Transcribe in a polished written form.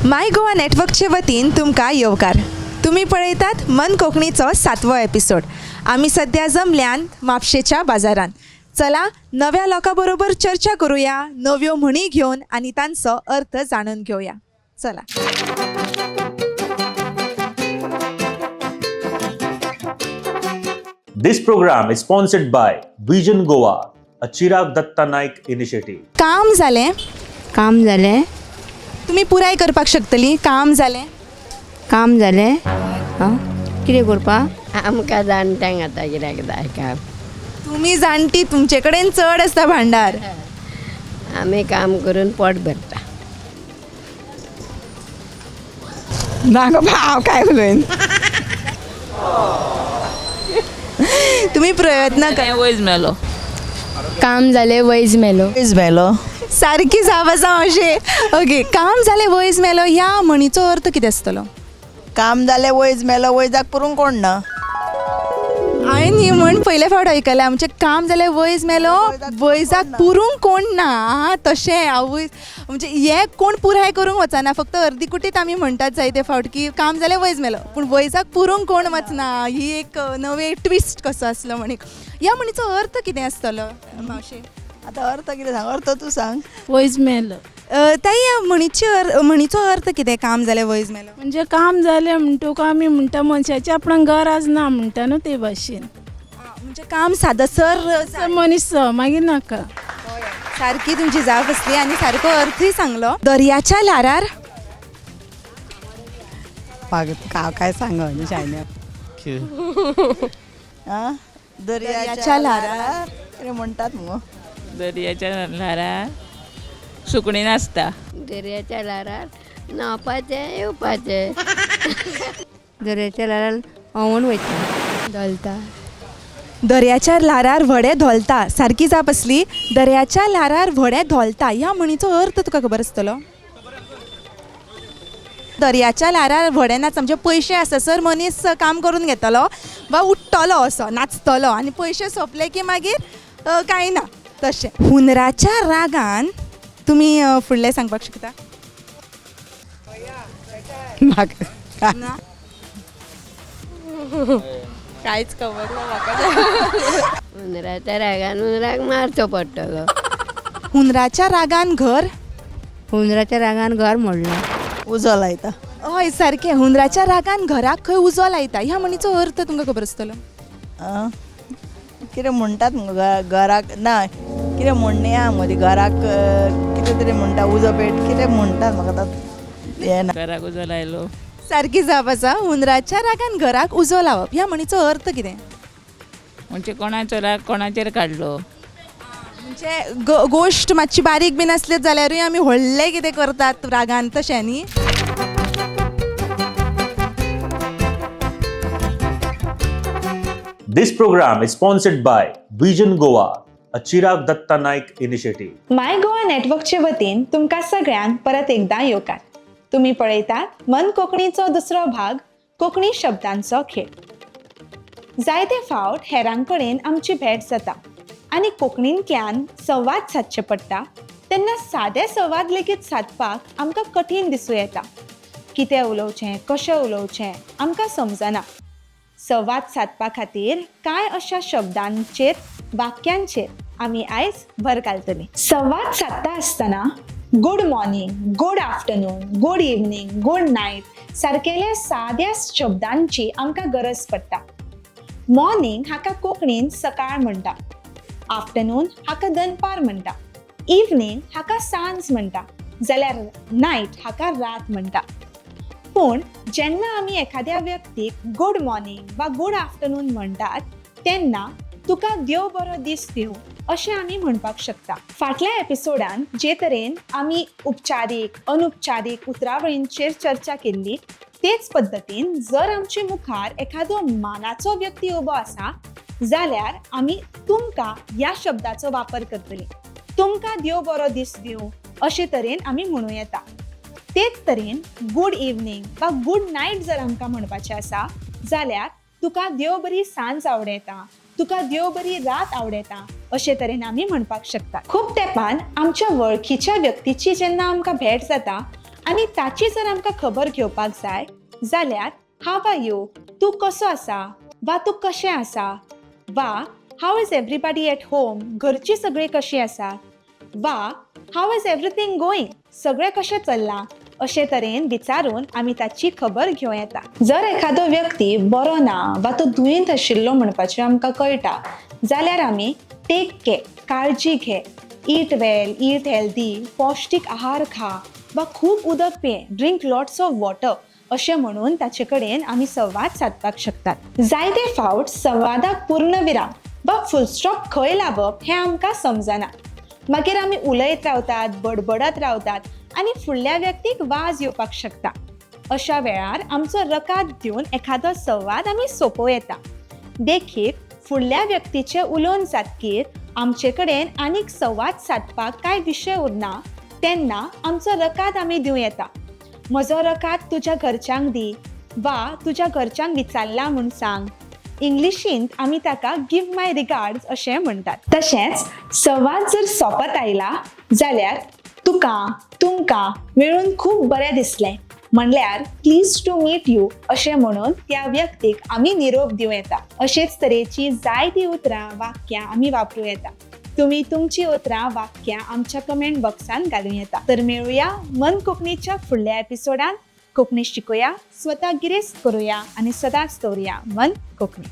माय गोवा नेटवर्कचे वतीन तुमकां येवकार. तुमी पळयतात मन कोंकणीचो 7वो एपिसोड. आमी सद्या जमल्यान म्हापशेच्या बाजारान. चला नव्या लोकां बरोबर चर्चा करूया, नव्यो म्हणी घेवन आनी तांचो अर्थ जाणून घेवया. चला. This program is sponsored by Vision Goa, a Chirag Datta Naik initiative. काम जालें? काम जालें. तुमी पुराय करपाक शकतली? काम जालें? काम जालें. कितें करपाक? आमकां जाणट्यांक आतां कित्याक जाय काम. तुमी जाणटी, तुमचे कडेन चड आसता भांडार. आमी काम करून पोट भरता. ना गो हांव काय उलयन. तुमी प्रयत्न कर. वयज मेलो. काम जालें वयज मेलो. मेलो. सारकी जाप आसा अशें. ओके, काम जालें वयज मेलो ह्या म्हणीचो अर्थ कितें आसतलो? काम जालें वयज मेलो, वयजाक पुरूंक कोण ना. हांवें ही म्हण पयले फावट आयकलें. आमचें काम जालें वयज मेलो, वयजाक पुरूंक कोण ना. तशें आवय म्हणजे हें कोण पुराय करूंक वचना. फक्त अर्दी कुटीत आमी म्हणटात जायते फावट की काम जालें वयज मेलो, पूण वयजाक पुरूंक कोण वचना. ही एक नवे ट्विस्ट कसो आसलो म्हणीक. ह्या म्हणीचो अर्थ कितें आसतलो मावशे? आतां अर्थ कितें सांग, अर्थ तूं सांग. वयज मेलो ताई ह्या म्हणीचो अर्थ कितें काम जालें वयज मेलो? म्हणजे काम जालें म्हणटूक आमी म्हणटा मनशाचें आपणाक गरज ना म्हणटा न्हू ते भाशेन. म्हणजे काम सादसर मनीस मागीर नाका. सारकी तुमची जाप असली आणि सारको अर्थय सांगलो. दर्याच्या ल्हारार काय सांग शायन्या. दर्याच्या ल्हारार कितें म्हणटात मुगो. दर्याच्या ल्हारार सुकणी नासता. दर्याच्या ल्हारार न्हावपाचें येवपाचें. दर्याच्या लारार ओंवून वयता. धोलता. दर्याच्या ल्हारार व्हडे धोलता. सारकी जाप असली. दर्याच्या ल्हारार व्हडे धोलता ह्या म्हणीचो अर्थ तुका खबर आसतलो? दर्याच्या ल्हारार व्हडे नाच म्हणजे पयशे आससर मनीस काम करून घेतलो वा उठ्ठलो असो नाचतलो आनी पयशे सोंपले की मागीर कांय ना तशें. हुनराच्या रागान तुमी फुडलें सांगपाक शकता? ना कांयच खबर ना म्हाका. हुनराच्या रागान हुनराक मारचो पडटलो. हुनराच्या रागान घर. हुंदराच्या रागान घर मोडलें. उजो लायता. हय सारकें. हुनराच्या रागान घराक खंय उजो लायता ह्या म्हणीचो अर्थ तुमकां खबर आसतलो? कितें म्हणटात मुगो घराक ना कितें म्हणणे आहा मदीं घराक कितें तरी म्हणटा उजो पेट कितें म्हणटात म्हाका आतां हें ना. घराक उजो लायलो. सारकी जाप आसा. हुनराच्या रागान घराक उजो लावप ह्या म्हणीचो अर्थ कितें? म्हणजे कोणाचो राग कोणाचेर काडलो. म्हणजे गोश्ट मातशी बारीक बीन आसली जाल्यारूय आमी व्हडलें कितें करतात रागान तशें न्ही. This program is sponsored by Vision Goa, a Chirag Datta Naik initiative. माय गोवा नेटवर्कचे वतीन तुमकां सगळ्यांक परत एकदां येवकार. तुमी पळयतात मन कोंकणीचो दुसरो भाग, कोंकणी शब्दांचो खेळ. जायते फावट हेरां कडेन आमची भेट जाता आनी कोंकणींतल्यान संवाद सादचे पडटा तेन्ना सादे संवाद लेगीत सादपाक आमकां कठीण दिसूं येता. कितें उलोवचें, कशें उलोवचें आमकां समजना. संवाद सादपा खातीर कांय अशा शब्दांचेर वाक्यांचेर आमी आयज भर घालतलीं. संवाद सादता आसतना good morning, good afternoon, good evening, good night सारकेल्या साद्या शब्दांची आमकां गरज पडटा. मॉर्निंग हाका कोंकणीन सकाळ म्हणटा. आफ्टरनून हाका दनपार म्हणटा. इवनिंग हाका सांज म्हणटा. जाल्यार नायट हाका रात म्हणटा. पूण जेन्ना आमी एखाद्या व्यक्तीक गूड मॉर्निंग वा गूड आफ्टरनून म्हणटात तेन्ना तुका देव बरो दीस दिवं अशें आमी म्हणपाक शकता. फाटल्या एपिसोडान जे तरेन आमी उपचारीक अनौपचारीक उतरावळींचेर चर्चा केल्ली तेच पद्दतीन जर आमचे मुखार एखादो मानाचो व्यक्ती उबो आसा जाल्यार आमी तुमकां ह्या शब्दाचो वापर करतलीं. तुमकां देव बरो दीस दिवं अशे तरेन आमी म्हणूं येता. तेच तरेन गूड इवनिंग वा गूड नायट जर आमकां म्हणपाचें आसा जाल्यार तुका देव बरी सांज आवडेता, तुका देव बरी रात आवडेता अशे तरेन आमी म्हणपाक शकता. खूब तेंपान आमच्या वळखीच्या व्यक्तीची जेन्ना आमकां भेट जाता आनी ताची जर आमकां खबर घेवपाक जाय जाल्यार हाव आर यू, तूं कसो आसा वा तूं कशें आसा, वा how is everybody at home, घरची सगळीं कशीं आसात, वा हाव इज एवरीथींग गोईंग, सगळें कशें चल्लां, अशे तरेन विचारून आमी ताची खबर घेवं येता. जर एखादो व्यक्ती बरो ना वा तो दुयेंत आशिल्लो म्हणपाचें आमकां कळटा जाल्यार आमी टेक केअर, काळजी घे, ईट वेल, ईट हेल्दी, पौश्टीक आहार खा वा खूब उदक पिये, ड्रिंक लॉट्स ऑफ वॉटर अशें म्हणून ताचे कडेन आमी संवाद सादपाक शकतात. जायते फावट संवादाक पूर्णविराम वा फुलस्टॉप खंय लावप हें आमकां समजना. मागीर आमी उलयत रावतात, बडबडत रावतात आनी फुडल्या व्यक्तीक वाज येवपाक शकता. अशा वेळार आमचो रकाद दिवन एखादो संवाद आमी सोंपोव येता. देखीक फुडल्या व्यक्तीचे उलोवन जातकीर आमचे कडेन आनीक संवाद सादपाक कांय विशय उरना तेन्ना आमचो रकाद आमी दिवं येता. म्हजो रकाद तुज्या घरच्यांक दी वा तुज्या घरच्यांक विचारला म्हूण सांग. इंग्लिशींत आमी ताका गिव माय रिगार्ड्स अशें म्हणटात. तशेंच संवाद जर सोंपत आयला जाल्यार तुका, तुमकां मेळून खूब बरें दिसलें म्हणल्यार प्लीज टू मीट यू अशें म्हणून त्या व्यक्तीक आमी निरोप दिवं येता. अशेच तरेची जायतीं उतरां, वाक्यां आमी वापरूं येता. तुम्ही तुमची उतरां, वाक्यां आमच्या कमेंट बॉक्सान घालूं येता. तर मेळुया मन कोंकणीच्या फुडल्या एपिसोडान. कोंकणी शिकुया, स्वता गिरेस्त करुया आनी सदांच दवरुया मन कोंकणी.